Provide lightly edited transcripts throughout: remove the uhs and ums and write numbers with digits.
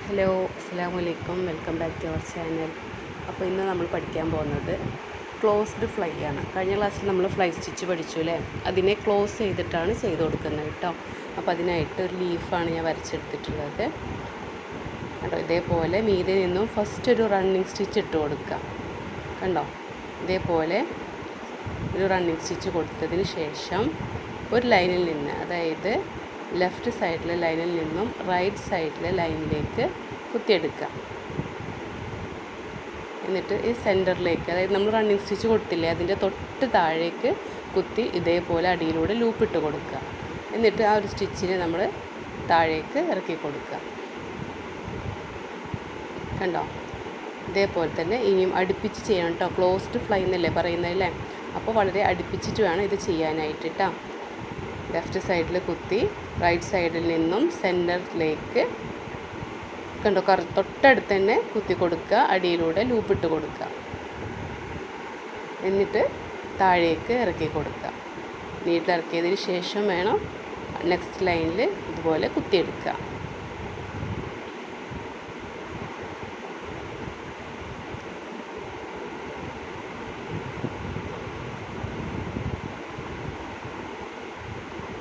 Hello, അസ്സലാമു അലൈക്കും. Welcome back to our channel. അപ്പോൾ ഇന്ന് നമ്മൾ പഠിക്കാൻ പോകുന്നത് ക്ലോസ്ഡ് ഫ്ലൈ ആണ്. കഴിഞ്ഞ ക്ലാസ്സിൽ നമ്മൾ ഫ്ലൈ സ്റ്റിച്ച് പഠിച്ചു അല്ലേ? അതിനെ ക്ലോസ് ചെയ്തിട്ടാണ് ചെയ്ത് കൊടുക്കുന്നത് കേട്ടോ. അപ്പോൾ അതിനായിട്ട് ഒരു ലീഫാണ് ഞാൻ വരച്ചെടുത്തിട്ടുള്ളത് കേട്ടോ. ഇതേപോലെ മീതെ നിന്നും ഫസ്റ്റ് ഒരു റണ്ണിങ് സ്റ്റിച്ച് ഇട്ട് കൊടുക്കുക. കണ്ടോ? ഇതേപോലെ ഒരു റണ്ണിങ് സ്റ്റിച്ച് കൊടുത്തതിന് ശേഷം ഒരു ലൈനിൽ നിന്ന്, അതായത് ലെഫ്റ്റ് സൈഡിലെ ലൈനിൽ നിന്നും റൈറ്റ് സൈഡിലെ ലൈനിലേക്ക് കുത്തിയെടുക്കുക. എന്നിട്ട് ഈ സെൻറ്ററിലേക്ക്, അതായത് നമ്മൾ റണ്ണിങ് സ്റ്റിച്ച് കൊടുത്തില്ലേ, അതിൻ്റെ തൊട്ട് താഴേക്ക് കുത്തി ഇതേപോലെ അടിയിലൂടെ ലൂപ്പിട്ട് കൊടുക്കുക. എന്നിട്ട് ആ ഒരു സ്റ്റിച്ചിനെ നമ്മൾ താഴേക്ക് ഇറക്കി കൊടുക്കുക. കണ്ടോ? ഇതേപോലെ തന്നെ ഇനിയും അടുപ്പിച്ച് ചെയ്യണം കേട്ടോ. ക്ലോസ്ഡ് ഫ്ലൈ എന്നല്ലേ പറയുന്നതല്ലേ? അപ്പോൾ വളരെ അടുപ്പിച്ചിട്ട് വേണം ഇത് ചെയ്യാനായിട്ട് കേട്ടോ. ലെഫ്റ്റ് സൈഡിൽ കുത്തി റൈറ്റ് സൈഡിൽ നിന്നും സെൻറ്ററിലേക്ക് കണ്ടോ, തൊട്ടടുത്ത് തന്നെ കുത്തി കൊടുക്കുക, അടിയിലൂടെ ലൂപ്പിട്ട് കൊടുക്കുക. എന്നിട്ട് താഴേക്ക് ഇറക്കി കൊടുക്കുക. നീട്ടിൽ ഇറക്കിയതിന് ശേഷം വേണം നെക്സ്റ്റ് ലൈനിൽ ഇതുപോലെ കുത്തിയെടുക്കുക.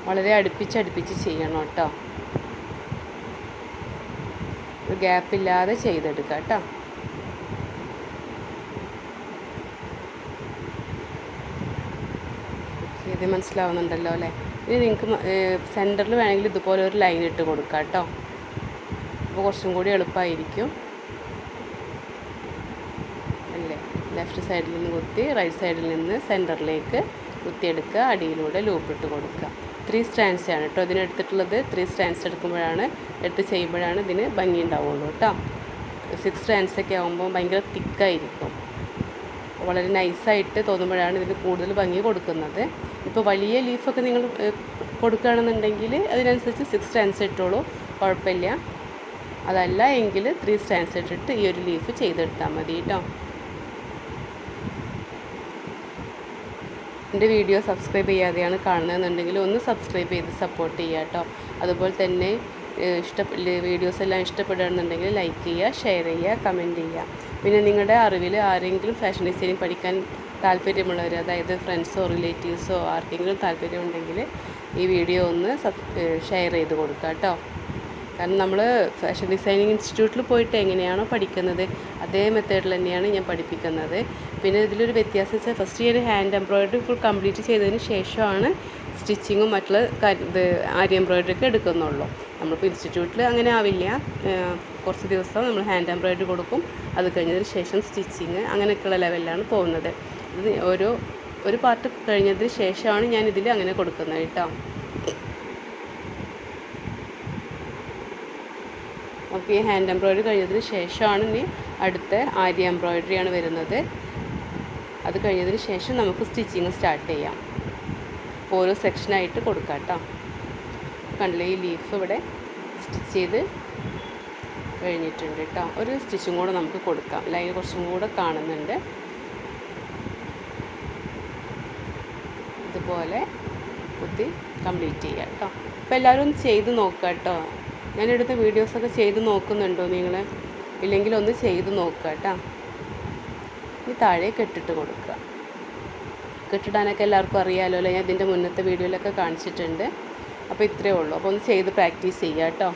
വളരെ അടുപ്പിച്ച് ചെയ്യണം കേട്ടോ. ഒരു ഗ്യാപ്പില്ലാതെ ചെയ്തെടുക്കുക കേട്ടോ. ഇത് മനസ്സിലാവുന്നുണ്ടല്ലോ അല്ലേ? ഇനി നിങ്ങൾക്ക് സെൻറ്ററിൽ വേണമെങ്കിൽ ഇതുപോലെ ഒരു ലൈൻ ഇട്ട് കൊടുക്കുക കേട്ടോ. അപ്പോൾ കുറച്ചും കൂടി എളുപ്പമായിരിക്കും അല്ലേ? ലെഫ്റ്റ് സൈഡിൽ നിന്ന് കുത്തി റൈറ്റ് സൈഡിൽ നിന്ന് സെൻറ്ററിലേക്ക് കുത്തിയെടുക്കുക, അടിയിലൂടെ ലൂപ്പിട്ട് കൊടുക്കുക. 3 സ്റ്റാൻഡ്സ് ആണ് കേട്ടോ ഇതിനെടുത്തിട്ടുള്ളത്. 3 സ്റ്റാൻഡ്സ് എടുത്ത് ചെയ്യുമ്പോഴാണ് ഇതിന് ഭംഗി ഉണ്ടാവുള്ളൂ കേട്ടോ. 6 സ്റ്റാൻഡ്സ് ഒക്കെ ആകുമ്പോൾ ഭയങ്കര തിക്കായിരിക്കും. വളരെ നൈസായിട്ട് തോന്നുമ്പോഴാണ് ഇതിന് കൂടുതൽ ഭംഗി കൊടുക്കുന്നത്. ഇപ്പോൾ വലിയ ലീഫൊക്കെ നിങ്ങൾ കൊടുക്കുകയാണെന്നുണ്ടെങ്കിൽ അതിനനുസരിച്ച് 6 സ്റ്റാൻഡ്സ് ഇട്ടോളൂ, കുഴപ്പമില്ല. അതല്ല എങ്കിൽ 3 സ്റ്റാൻഡ്സ് ഇട്ടിട്ട് ഈ ഒരു ലീഫ് ചെയ്തെടുത്താൽ മതി കേട്ടോ. എൻ്റെ വീഡിയോ സബ്സ്ക്രൈബ് ചെയ്യാതെയാണ് കാണുന്നതെന്നുണ്ടെങ്കിൽ ഒന്ന് സബ്സ്ക്രൈബ് ചെയ്ത് സപ്പോർട്ട് ചെയ്യുക കേട്ടോ. അതുപോലെ തന്നെ വീഡിയോസ് എല്ലാം ഇഷ്ടപ്പെടുകയാണെന്നുണ്ടെങ്കിൽ ലൈക്ക് ചെയ്യുക, ഷെയർ ചെയ്യുക, കമൻറ്റ് ചെയ്യുക. പിന്നെ നിങ്ങളുടെ അറിവിൽ ആരെങ്കിലും ഫാഷൻ ഡിസൈനിങ് പഠിക്കാൻ താല്പര്യമുള്ളവർ, അതായത് ഫ്രണ്ട്സോ റിലേറ്റീവ്സോ ആർക്കെങ്കിലും താല്പര്യമുണ്ടെങ്കിൽ ഈ വീഡിയോ ഒന്ന് ഷെയർ ചെയ്ത് കൊടുക്കുക കേട്ടോ. കാരണം നമ്മൾ ഫാഷൻ ഡിസൈനിങ് ഇൻസ്റ്റിറ്റ്യൂട്ടിൽ പോയിട്ട് എങ്ങനെയാണോ പഠിക്കുന്നത് അതേ മെത്തേഡിൽ തന്നെയാണ് ഞാൻ പഠിപ്പിക്കുന്നത്. പിന്നെ ഇതിലൊരു വ്യത്യാസം വെച്ചാൽ first year hand embroidery full complete ചെയ്തതിന് ശേഷമാണ് സ്റ്റിച്ചിങ്ങും മറ്റുള്ള ആരി എംബ്രോയിഡറി ഒക്കെ എടുക്കുന്നുള്ളൂ. നമ്മളിപ്പോൾ ഇൻസ്റ്റിറ്റ്യൂട്ടിൽ അങ്ങനെ ആവില്ല. കുറച്ച് ദിവസം നമ്മൾ ഹാൻഡ് എംബ്രോയിഡറി കൊടുക്കും, അത് കഴിഞ്ഞതിന് ശേഷം സ്റ്റിച്ചിങ്, അങ്ങനെയൊക്കെയുള്ള ലെവലിലാണ് പോകുന്നത്. ഇത് ഒരു പാർട്ട് കഴിഞ്ഞതിന് ശേഷമാണ് ഞാൻ ഇതിൽ അങ്ങനെ കൊടുക്കുന്നത് കേട്ടോ. ഓക്കെ, ഹാൻഡ് എംബ്രോയിഡറി കഴിഞ്ഞതിന് ശേഷമാണ് ഇനി അടുത്ത ആരി എംബ്രോയിഡറിയാണ് വരുന്നത്. അത് കഴിഞ്ഞതിന് ശേഷം നമുക്ക് സ്റ്റിച്ചിങ് സ്റ്റാർട്ട് ചെയ്യാം. അപ്പോൾ ഓരോ സെക്ഷനായിട്ട് കൊടുക്കാം കേട്ടോ. കണ്ടില്ലേ, ഈ ലീഫ് ഇവിടെ സ്റ്റിച്ച് ചെയ്ത് കഴിഞ്ഞിട്ടുണ്ട് കേട്ടോ. ഒരു സ്റ്റിച്ചും കൂടെ നമുക്ക് കൊടുക്കാം. ലൈൻ കുറച്ചും കൂടെ കാണുന്നുണ്ട്. ഇതുപോലെ കുത്തി കംപ്ലീറ്റ് ചെയ്യാം കേട്ടോ. അപ്പോൾ എല്ലാവരും ഒന്ന് ചെയ്ത് നോക്കുക കേട്ടോ. ഞാനെടുത്ത വീഡിയോസൊക്കെ ചെയ്ത് നോക്കുന്നുണ്ടോ നിങ്ങൾ? ഇല്ലെങ്കിൽ ഒന്ന് ചെയ്ത് നോക്കുക കേട്ടോ. ഇനി താഴെ കെട്ടിട്ട് കൊടുക്കുക. കെട്ടിടാനൊക്കെ എല്ലാവർക്കും അറിയാമല്ലോ അല്ലേ? ഞാൻ ഇതിൻ്റെ മുന്നത്തെ വീഡിയോയിലൊക്കെ കാണിച്ചിട്ടുണ്ട്. അപ്പോൾ ഇത്രയേ ഉള്ളൂ. അപ്പോൾ ഒന്ന് ചെയ്ത് പ്രാക്ടീസ് ചെയ്യുക കേട്ടോ.